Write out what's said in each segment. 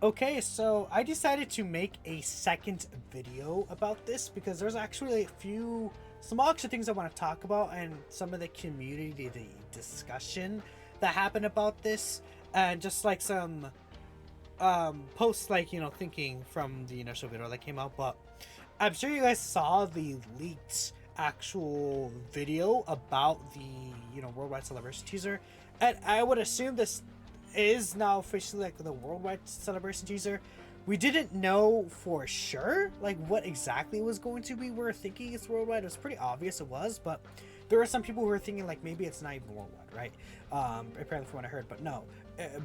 Okay, so I decided to make a second video about this because there's actually a few small extra things I want to talk about and some of the community discussion that happened about this, and just like some posts, like, thinking from the initial video that came out. But I'm sure you guys saw the leaked actual video about the worldwide celebration teaser, and I would assume this is now officially like the worldwide celebration teaser. We didn't know for sure like what exactly it was going to be. We were thinking it's worldwide. It was pretty obvious it was, but there were some people who were thinking like maybe it's not even worldwide, right? Apparently from what I heard, but no.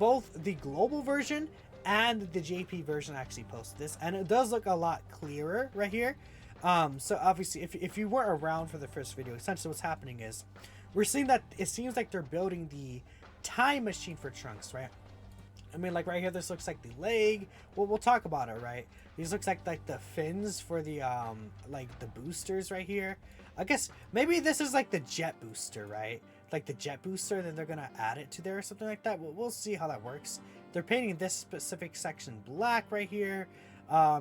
Both the global version and the JP version actually posted this, and it does look a lot clearer right here. So obviously, if you weren't around for the first video, essentially what's happening is we're seeing that it seems like they're building the time machine for Trunks, right? I mean, like right here, this looks like the leg. Well, we'll talk about it, right? These looks like the fins for the like the boosters right here. I guess maybe this is like the jet booster, right? Like the jet booster, then they're gonna add it to there or something like that. We'll see how that works. They're painting this specific section black right here.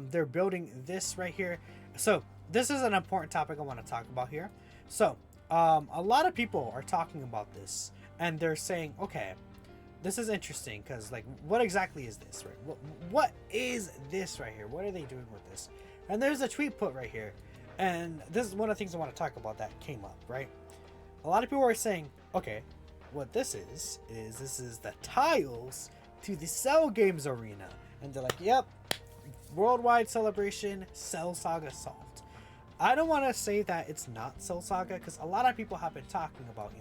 They're building this right here. So this is an important topic I want to talk about here. So a lot of people are talking about this, and they're saying, okay, this is interesting because, like, what exactly is this, right? What is this right here? What are they doing with this? And there's a tweet put right here, and this is one of the things I want to talk about that came up, right? A lot of people are saying, okay, what this is this is the tiles to the Cell Games arena. And they're like, yep, worldwide celebration, Cell Saga solved. I don't want to say that it's not Cell Saga, because a lot of people have been talking about,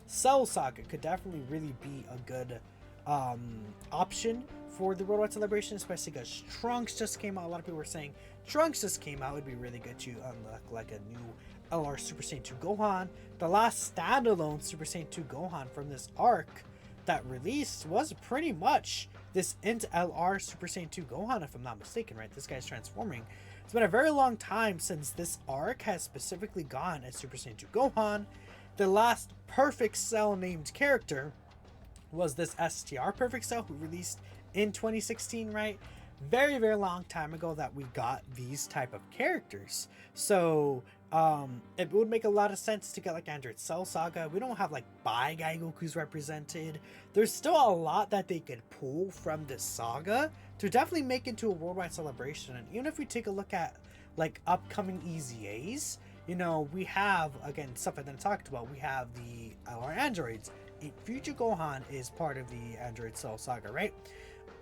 Cell Saga could definitely really be a good option for the worldwide celebration, especially because Trunks just came out. A lot of people were saying Trunks just came out. It'd be really good to unlock like a new LR Super Saiyan 2 Gohan. The last standalone Super Saiyan 2 Gohan from this arc that released was pretty much this Int LR Super Saiyan 2 Gohan, if I'm not mistaken, right? This guy's transforming. It's been a very long time since this arc has specifically gone as Super Saiyan 2 Gohan. The last Perfect Cell named character was this STR Perfect Cell, who released in 2016, right? Very, very long time ago that we got these type of characters. So it would make a lot of sense to get like Android Cell Saga. We don't have like Bai Goku's represented. There's still a lot that they could pull from this saga to definitely make into a worldwide celebration. And even if we take a look at like upcoming EZAs, we have, again, stuff I talked about. We have the our androids. Future Gohan is part of the Android Cell Saga, right?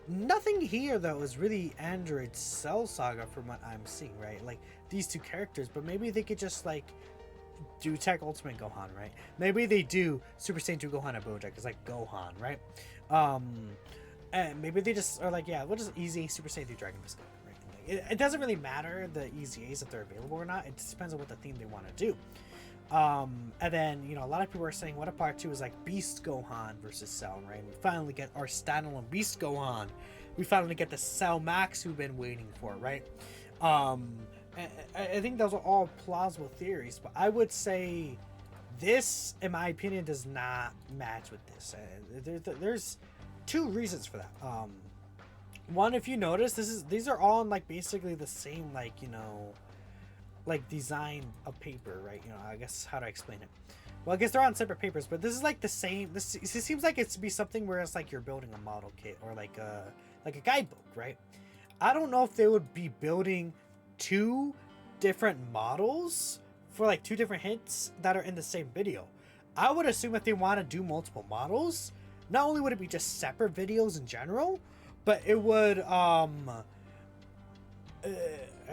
Nothing here though is really Android Cell Saga from what I'm seeing, right? Like these two characters, but maybe they could just like do Tech Ultimate Gohan, right? Maybe they do Super Saiyan 2 Gohan at Bojack. It's like Gohan, right? And maybe they just are like, yeah, we'll just easy Super Saiyan 3 Dragon Ball Gohan, right? It doesn't really matter the EZAs if they're available or not. It just depends on what the theme they want to do. And then, a lot of people are saying what if part 2 is like Beast Gohan versus Cell, right? And we finally get our standalone Beast Gohan. We finally get the Cell Max we've been waiting for, right? I think those are all plausible theories, but I would say this, in my opinion, does not match with this. There's two reasons for that. One, if you notice, these are all in like basically the same like design of paper, right? I guess how to explain it. Well, I guess they're on separate papers, but this is like the same. This seems like it's to be something where it's like you're building a model kit or like a guidebook, right? I don't know if they would be building two different models for like two different hints that are in the same video. I would assume if they want to do multiple models, not only would it be just separate videos in general, but it would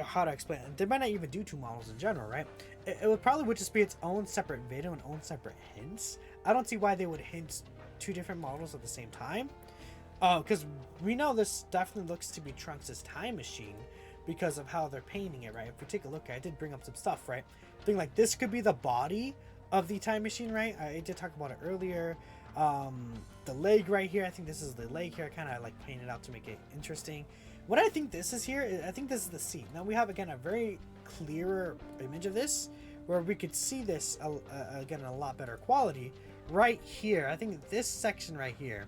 how to explain it? They might not even do two models in general, right? It would probably just be its own separate video and own separate hints. I don't see why they would hint two different models at the same time. Because we know this definitely looks to be Trunks' time machine because of how they're painting it, right? If we take a look, I did bring up some stuff, right? I think like this could be the body of the time machine, right? I did talk about it earlier. The leg right here, I think this is the leg here. I kind of like painted out to make it interesting. What I think this is here, I think this is the seat. Now we have, again, a very clearer image of this where we could see this, again, in a lot better quality. Right here, I think this section right here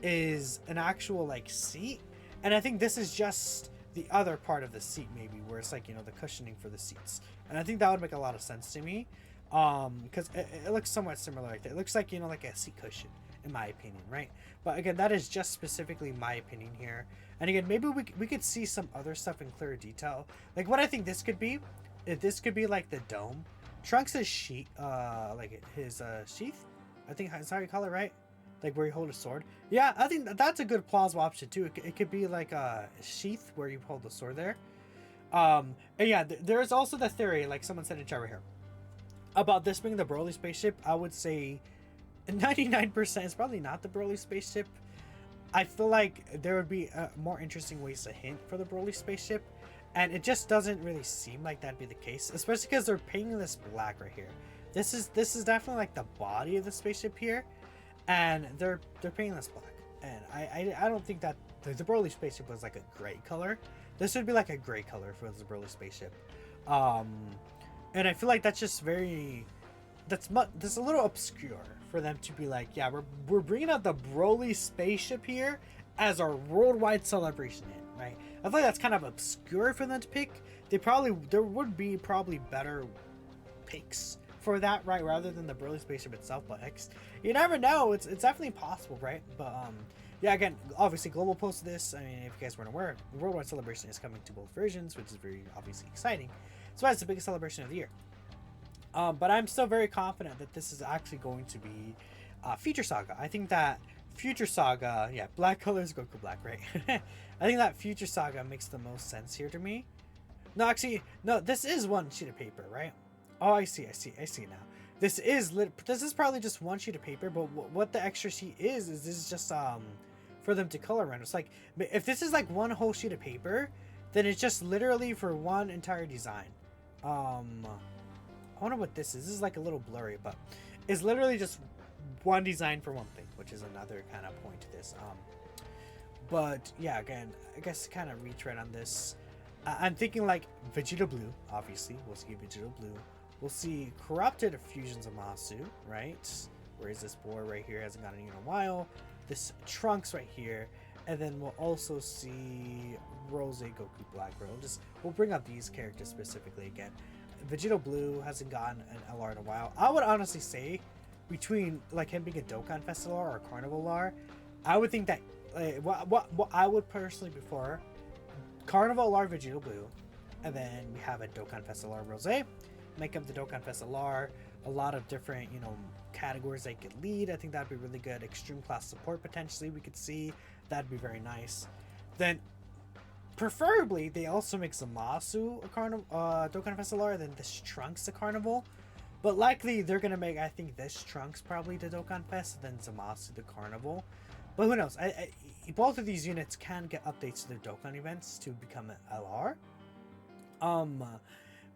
is an actual, like, seat And I think this is just the other part of the seat, maybe, where it's like, you know, the cushioning for the seats. And I think that would make a lot of sense to me, because it looks somewhat similar like that. It looks like, you know, like a seat cushion, in my opinion, right? But again, that is just specifically my opinion here. And again, maybe we could see some other stuff in clearer detail. Like what I think this could be, this could be like the dome. Trunks' sheet, like his sheath, I think that's how you call it, right? Like where you hold a sword. Yeah, I think that's a good plausible option too. It could be like a sheath where you hold the sword there. And yeah, there's also the theory, like someone said in chat right here, about this being the Broly spaceship. I would say 99% is probably not the Broly spaceship. I feel like there would be more interesting ways to hint for the Broly spaceship, and it just doesn't really seem like that'd be the case, especially because they're painting this black right here. This is definitely like the body of the spaceship here, and they're painting this black. And I don't think that the Broly spaceship was like a gray color. This would be like a gray color for the Broly spaceship. And I feel like that's just very, that's a little obscure for them to be like, yeah, we're bringing out the Broly spaceship here as our worldwide celebration hit, right? I feel like that's kind of obscure for them to pick. There would be probably better picks for that, right, rather than the Broly spaceship itself. But you never know. It's definitely possible, right? But yeah, again, obviously Global posted this. I mean, if you guys weren't aware, the worldwide celebration is coming to both versions, which is very obviously exciting. So it's the biggest celebration of the year. But I'm still very confident that this is actually going to be Future Saga. I think that Future Saga, yeah, black colors, Goku black, right? I think that Future Saga makes the most sense here to me. No, actually, no, this is one sheet of paper, right? Oh, I see now. This is probably just one sheet of paper, but what the extra sheet is this is just for them to color around. It's like, if this is like one whole sheet of paper, then it's just literally for one entire design. I wonder what this is. This is like a little blurry, but it's literally just one design for one thing, which is another kind of point to this. But yeah, again, I guess to kind of retread on this, I'm thinking like Vegeta Blue. Obviously, we'll see Vegeta Blue. We'll see corrupted fusions of Masu, right? Where is this boy right here? Hasn't gotten in a while. This Trunks right here, and then we'll also see Rose Goku Black. We'll bring up these characters specifically again. Vegeta Blue hasn't gotten an LR in a while. I would honestly say, between like him being a Dokkan Fest LR or a Carnival LR, I would think that what I would personally prefer, Carnival LR Vegeta Blue, and then we have a Dokkan Fest LR Rose. Make up the Dokkan Fest LR. A lot of different, you know, categories they could lead. I think that'd be really good. Extreme class support potentially we could see. That'd be very nice. Then preferably they also make Zamasu a Carnival Dokkan Fest LR, then this Trunks a Carnival. But likely they're gonna make, I think, this Trunks probably the Dokkan Fest, then Zamasu the Carnival. But who knows? Both of these units can get updates to their Dokkan events to become an LR.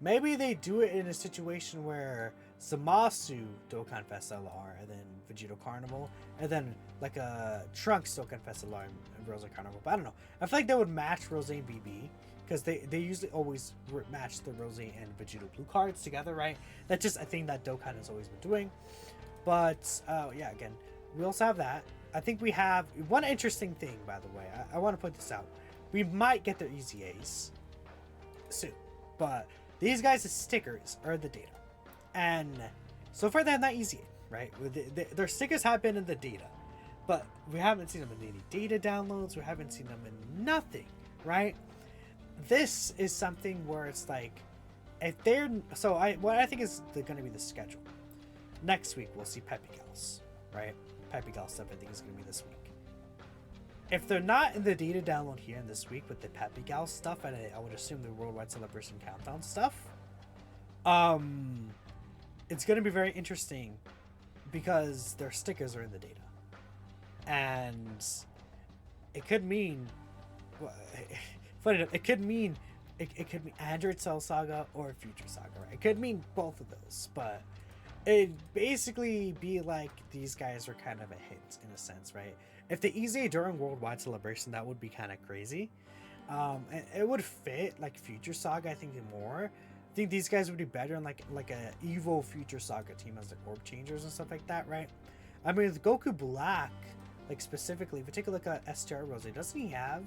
Maybe they do it in a situation where Zamasu Dokkan Fest LR and then Vegeta Carnival, and then like a Trunks Dokkan Fest LR and Rose Carnival. But I don't know. I feel like they would match Rose and BB, because they usually always match the Rose and Vegeta Blue cards together, right? That's just a thing that Dokkan has always been doing. But yeah, again, we also have that. I think we have one interesting thing, by the way. I want to point this out. We might get their EZAs soon, but these guys' stickers are the data. And so far, they're not easy, right? Their stickers have been in the data, but we haven't seen them in any data downloads. We haven't seen them in nothing, right? This is something where it's like, if they're... So what I think is going to be the schedule. Next week, we'll see Pepe Gals, right? Pepe Gal stuff, I think, is going to be this week. If they're not in the data download here in this week with the Pepe Gal stuff, and I would assume the Worldwide Celebration Countdown stuff, it's going to be very interesting because their stickers are in the data. And it could mean... Funny enough, it could mean Android Cell Saga or Future Saga, right? It could mean both of those, but it'd basically be like these guys are kind of a hint in a sense, right? If the EZA during Worldwide Celebration, that would be kind of crazy. And it would fit like Future Saga, I think, more. I think these guys would be better in like a evil Future Saga team as the Orb Changers and stuff like that, right? I mean, with Goku Black, like specifically, if you take a look at STR Rose, doesn't he have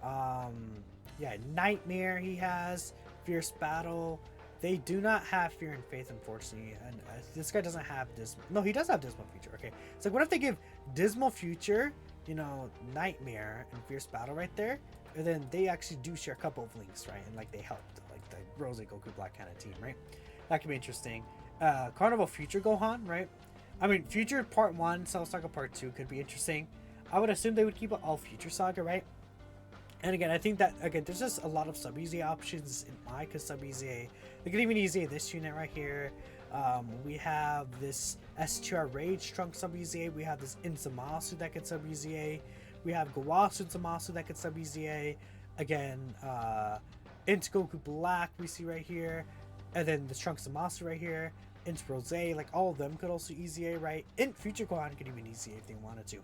Yeah, Nightmare he has, Fierce Battle. They do not have Fear and Faith, unfortunately, and this guy doesn't have Dismal. No, he does have Dismal Future. Okay, it's like, what if they give Dismal Future, you know, Nightmare and Fierce Battle right there, and then they actually do share a couple of links, right? And like they helped, like the Rose Goku Black kind of team, right? That could be interesting. Carnival Future Gohan, right? I mean, Future Part 1, Cell Saga Part 2 could be interesting. I would assume they would keep it all Future Saga, right? And again, I think that, again, there's just a lot of sub-EZA options in my, because sub-EZA, they could even EZA this unit right here. We have this S2R Rage Trunk sub-EZA. We have this Inzamasu that could sub-EZA. We have Gawasu Zamasu that could sub-EZA. Again, Int Goku Black we see right here. And then the Trunks Zamasu right here. Int Rose, like all of them could also EZA, right? Int Future Gohan could even EZA if they wanted to.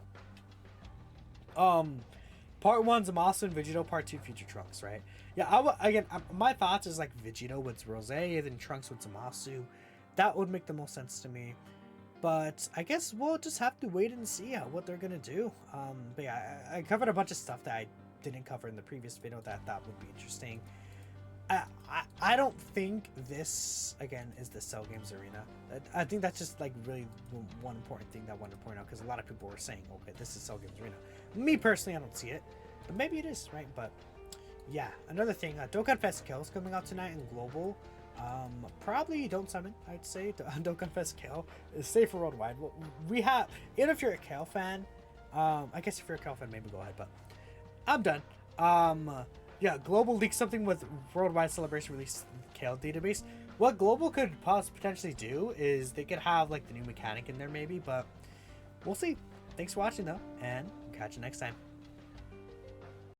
Part 1 Zamasu and Vegito, Part 2 Future Trunks, right? Yeah, my thoughts is like Vegito with Rose, and then Trunks with Zamasu. That would make the most sense to me. But I guess we'll just have to wait and see what they're gonna do. But yeah, I covered a bunch of stuff that I didn't cover in the previous video that I thought would be interesting. I don't think this, again, is the Cell Games Arena. I think that's just like really one important thing that I wanted to point out, because a lot of people were saying, okay, this is Cell Games Arena. Me personally, I don't see it, but maybe it is, right? But yeah, another thing, Dokkan Fest Kill is coming out tonight in Global. Probably don't summon, I'd say. Dokkan Fest Kill is safe for worldwide. We have, and if you're a Kale fan, I guess if you're a Kale fan, maybe go ahead, but I'm done. Yeah, Global leaked something with Worldwide Celebration release Kale database. What Global could potentially do is they could have like the new mechanic in there maybe, but we'll see. Thanks for watching though, and catch you next time.